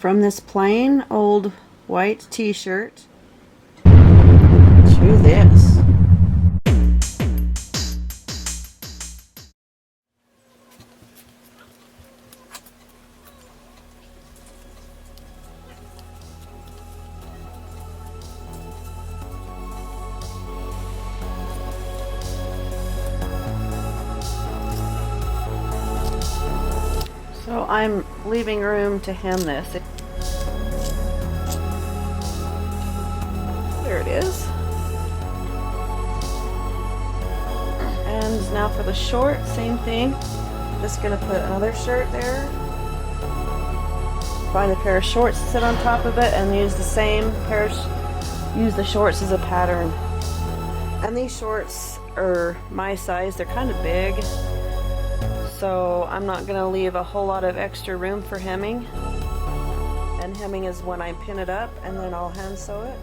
from this plain old white t-shirt to this. So I'm leaving room to hem this. There it is. And now for the short, same thing. Just gonna put another shirt there. Find a pair of shorts to sit on top of it and use the same pair use the shorts as a pattern. And these shorts are my size, they're kind of big. So I'm not going to leave a whole lot of extra room for hemming. And hemming is when I pin it up and then I'll hand sew it.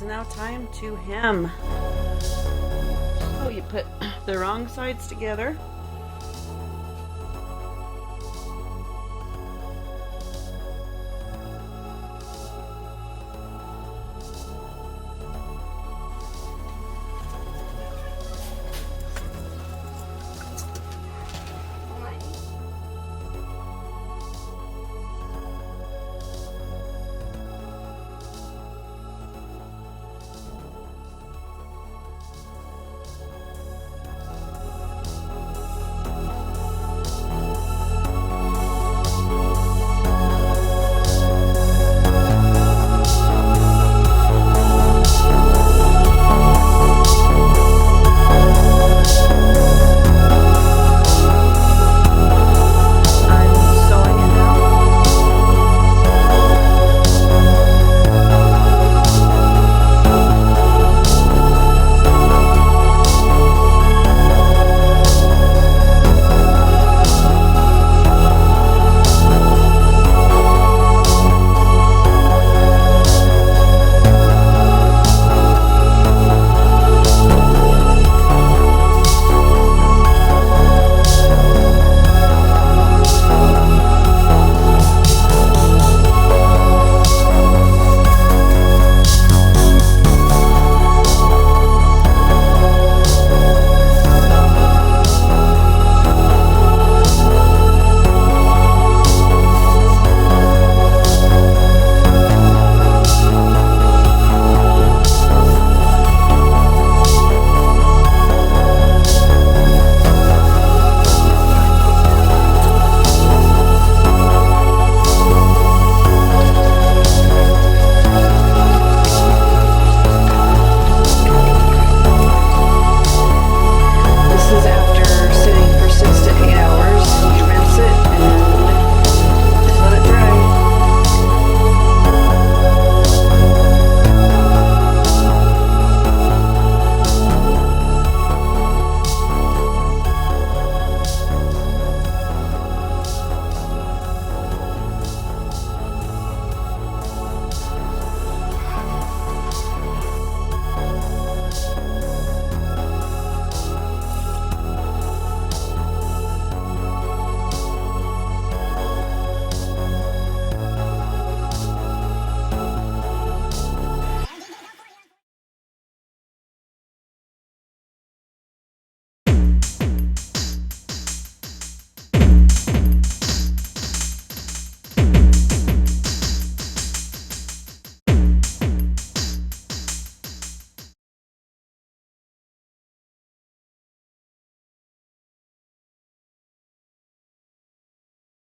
Now time to hem. So you put the wrong sides together